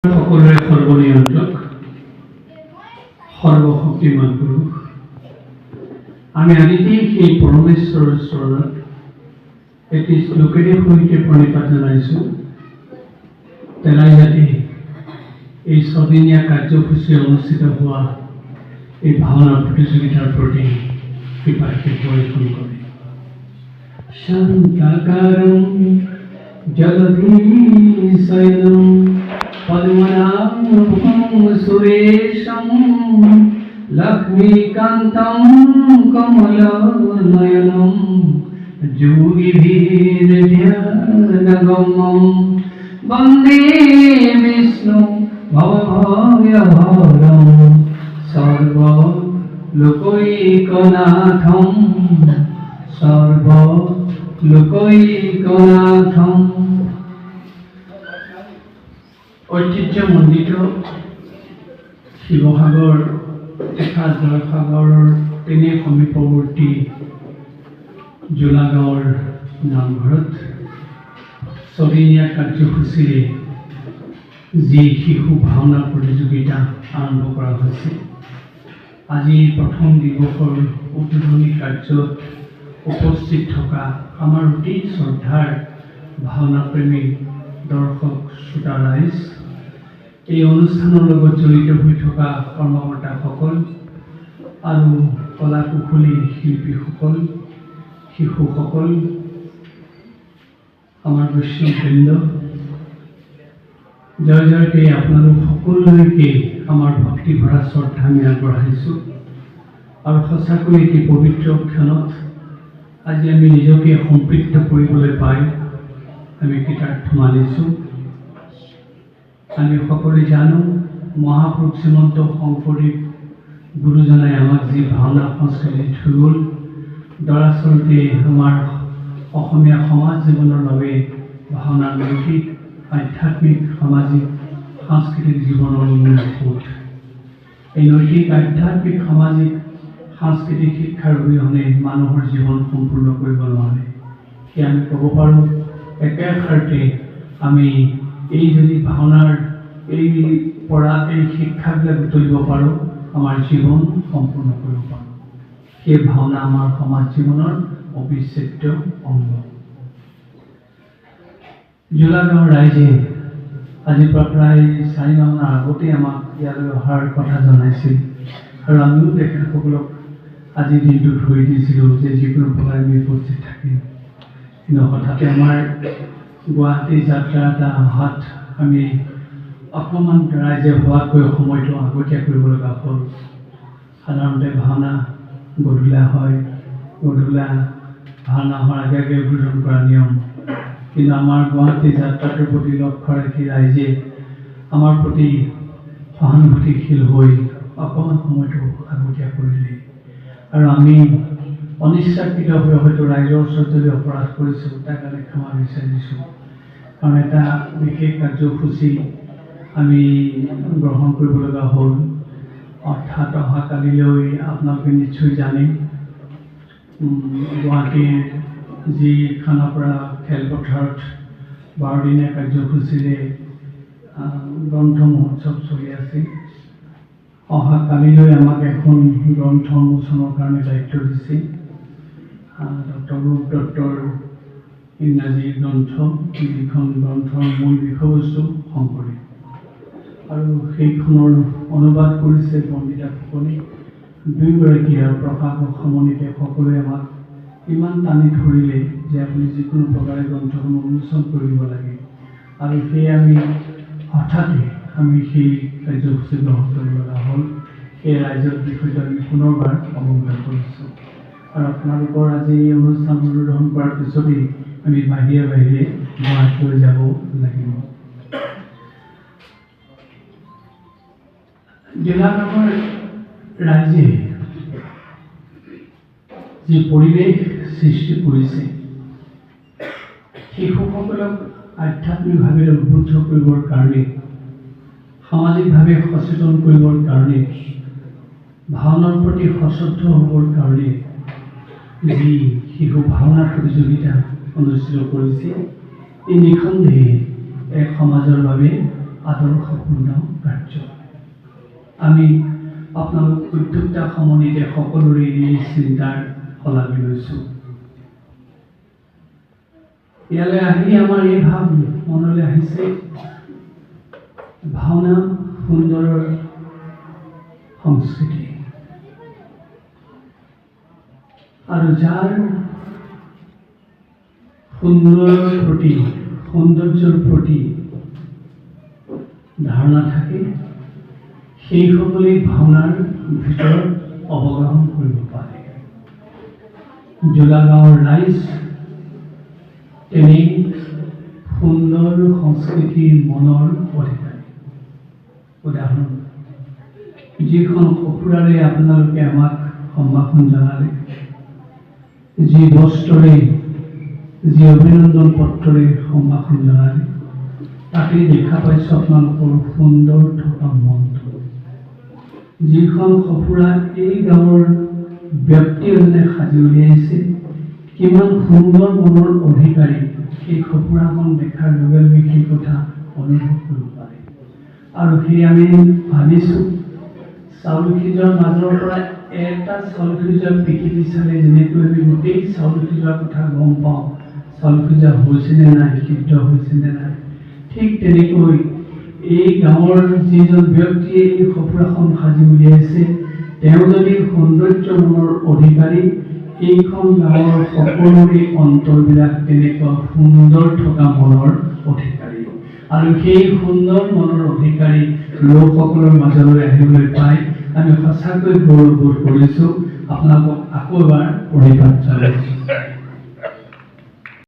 সকলোৰে সৰ্বনিয়ন্ত্ৰক সৰ্বশক্তিমান পুৰুষ আমি আদিতেই সেই পৰমেশ্বৰৰ চৰণত এটি শ্লোকেৰে সৈতে প্ৰণিপাত জনাইছোঁ। তেলাই যাতে এই ছদিনীয়া কাৰ্যসূচী অনুষ্ঠিত হোৱা এই ভাওনা প্ৰতিযোগিতাৰ প্ৰতি কৃপাশীৰ্বাদ বৰ্ষণ কৰে। শান্তাকাৰং জগদীশয়নং পদ্মনাভং সুৰেশং লক্ষ্মীকান্তং কমলনয়নং যোগীভিৰ্ধ্যানগম্যং বন্দে বিষ্ণু ভবভয়হৰং সৰ্বলোকৈকনাথং সৰ্বলোকৈকনাথং। ঐতিহ্যমণ্ডিত শিৱসাগৰ তথা জয়সাগৰৰ তেনে সমীপৱৰ্তী জোলা গাঁৱৰ নামঘৰত ছদিনীয়া কাৰ্যসূচীৰে যি শিশু ভাওনা প্ৰতিযোগিতা আৰম্ভ কৰা হৈছে, আজি প্ৰথম দিৱসৰ উদ্বোধনী কাৰ্যত উপস্থিত থকা আমাৰ অতি শ্ৰদ্ধাৰ ভাওনাপ্ৰেমী দৰ্শক শ্ৰোতা ৰাইজ, এই অনুষ্ঠানৰ লগত জড়িত হৈ থকা কৰ্মকৰ্তাসকল আৰু কলা কুশলী শিল্পীসকল, শিশুসকল, আমাৰ বৈষ্ণৱবৃন্দ, জয় জয়তে আপোনালোক সকলোলৈকে আমাৰ ভক্তি ভৰা শ্ৰদ্ধা আমি আগবঢ়াইছোঁ। আৰু সঁচাকৈ এটি পবিত্ৰ ক্ষণত আজি আমি নিজকে সম্পৃক্ত কৰিবলৈ পাই আমি কৃতাৰ্থ মানিছোঁ। আমি সকলোৱে জানো মহাপুৰুষ শ্ৰীমন্ত শংকৰদেৱ গুৰুজনাই আমাক যি ভাওনা সংস্কৃতি থৈ গ'ল, দৰাচলতে আমাৰ অসমীয়া সমাজ জীৱনৰ বাবে ভাওনা নৈতিক, আধ্যাত্মিক, সামাজিক, সাংস্কৃতিক জীৱনৰ মূল সুঁত। এই নৈতিক, আধ্যাত্মিক, সামাজিক, সাংস্কৃতিক শিক্ষাৰ অবিহনে মানুহৰ জীৱন সম্পূৰ্ণ কৰিব নোৱাৰে। সেয়া আমি ক'ব পাৰোঁ একেষাৰতে আমি এই যদি ভাওনাৰ এই পৰা এই শিক্ষাবিলাক তুলিব পাৰোঁ, আমাৰ জীৱন সম্পূৰ্ণ কৰিব পাৰোঁ। সেই ভাওনা আমাৰ সমাজ জীৱনৰ অবিচ্ছেদ্য অংগ। জোলা গাঁৱৰ ৰাইজে আজিৰ পৰা প্ৰায় 4 মাহৰ আগতে আমাক ইয়ালৈ অহাৰ কথা জনাইছিল আৰু আমিও তেখেতসকলক আজিৰ দিনটো ধৰি দিছিলোঁ যে যিকোনো প্ৰকাৰে আমি উপস্থিত থাকিম। কিন্তু হঠাতে আমাৰ গুৱাহাটী যাত্ৰা এটা অহাত আমি অকণমান ৰাইজে হোৱাতকৈ সময়টো আগতীয়া কৰিব লগা হ'ল। সাধাৰণতে ভাওনা গধূলা হয়, গধূলা ভাওনা হোৱাৰ আগে আগে উদ্বোধন কৰা নিয়ম। কিন্তু আমাৰ গুৱাহাটী যাত্ৰাটোৰ প্ৰতি লক্ষ্য ৰাখি ৰাইজে আমাৰ প্ৰতি সহানুভূতিশীল হৈ অকণমান সময়টো আগতীয়া কৰিলে। আৰু আমি অনিচ্ছাকৃত হৈ হয়তো ৰাইজৰ ওচৰত যদি অপৰাধ কৰিছোঁ, তাৰ কাৰণে ক্ষমা বিচাৰিছোঁ। কাৰণ এটা বিশেষ কাৰ্যসূচী আমি গ্ৰহণ কৰিব লগা হ'ল। অৰ্থাৎ অহাকালিলৈ আপোনালোকে নিশ্চয় জানে গুৱাহাটীৰ যি খানাপাৰা খেলপথাৰত 12 দিনীয়া কাৰ্যসূচীৰে গ্ৰন্থ মহোৎসৱ চলি আছে। অহাকালিলৈ আমাক এখন গ্ৰন্থ উন্মোচনৰ কাৰণে দায়িত্ব দিছে। ডক্টৰ ৰূপ দত্তৰ ইংৰাজী গ্ৰন্থ, যিখন গ্ৰন্থৰ মূল বিষয়বস্তু শংকৰদেৱ, আৰু সেইখনৰ অনুবাদ কৰিছে পণ্ডিতসকলে। 2গৰাকী আৰু প্ৰকাশক সমন্বিতে সকলোৱে আমাক ইমান টানি ধৰিলে যে আপুনি যিকোনো প্ৰকাৰে গ্ৰন্থখন উন্মোচন কৰিব লাগে। আৰু সেয়ে আমি হঠাতে আমি সেই কাৰ্যসূচী গ্ৰহণ কৰিব লগা হ'ল। সেই ৰাইজৰ বিষয়টো আমি পুনৰবাৰ অৱগত কৰিছোঁ। আৰু আপোনালোকৰ আজি এই অনুষ্ঠান উদ্বোধন কৰাৰ পিছতেই আমি বাহিৰে বাহিৰে গুৱাহাটীলৈ যাব লাগিব। জোলা গাঁৱৰ ৰাইজে যি পৰিৱেশ সৃষ্টি কৰিছে, শিশুসকলক আধ্যাত্মিকভাৱে উদ্বুদ্ধ কৰিবৰ কাৰণে, সামাজিকভাৱে সচেতন কৰিবৰ কাৰণে, ভাওনাৰ প্ৰতি সচেতন হ'বৰ কাৰণে যি শিশু ভাওনা প্ৰতিযোগিতা অনুষ্ঠিত কৰিছে, এই নিঃসন্দেহে এক সমাজৰ বাবে আদৰ্শপূৰ্ণ কাৰ্য। আমি আপোনালোক উদ্যোক্তা সমনীতে সকলোৰে এই চিন্তাৰ শলাগি লৈছোঁ। ইয়ালৈ আহি আমাৰ এই ভাৱ মনলৈ আহিছে, ভাওনা সুন্দৰৰ সংস্কৃতি আৰু যাৰ সৌন্দৰ্যৰ প্ৰতি ধাৰণা থাকে সেইসকলে ভাওনাৰ ভিতৰত অৱগাহন কৰিব পাৰে। জোলা গাঁৱৰ ৰাইজ তেনে সুন্দৰ সংস্কৃতিৰ মনৰ অধিকাৰী। উদাহৰণ, যিখন সঁফুৰাৰে আপোনালোকে আমাক সম্ভাষণ জনালে, যি বস্ত্ৰৰে, যি অভিনন্দন পত্ৰৰে সম্ভাষণ জনালে, তাতে দেখা পাইছোঁ আপোনালোকৰ সুন্দৰ থকা মনটো। যিখন সঁফুৰা এই গাঁৱৰ ব্যক্তি এজনে সাজি উলিয়াইছে, কিমান সুন্দৰ মনৰ অধিকাৰী, সেই সঁফুৰাখন দেখাৰ লগে লগে সেই কথা অনুভৱ কৰিব পাৰে। আৰু সেই আমি ভাবিছোঁ, চাউল সিজোৱাৰ মাজৰ পৰা এটা চাউল সিজোৱা পৃথিৱী চালে যেনেকৈ আমি গোটেই চাউল সিজোৱাৰ কথা গম পাওঁ, চাউল সিজোৱা হৈছেনে নাই, সিদ্ধ হৈছেনে নাই, ঠিক তেনেকৈ এই গাঁৱৰ যিজন ব্যক্তিয়ে এই সঁফুৰাখন সাজি উলিয়াইছে, তেওঁ যদি সৌন্দৰ্য মনৰ অধিকাৰী, এইখন গাঁৱৰ সকলোৰে অন্তৰবিলাক তেনেকুৱা সুন্দৰ থকা মনৰ অধিকাৰী। আৰু সেই সুন্দৰ মনৰ অধিকাৰী লোকসকলৰ মাজলৈ আহিবলৈ পাই আমি সঁচাকৈ গৌৰৱবোধ কৰিছোঁ। আপোনালোকক আকৌ এবাৰ প্ৰণিপাত জনাইছোঁ।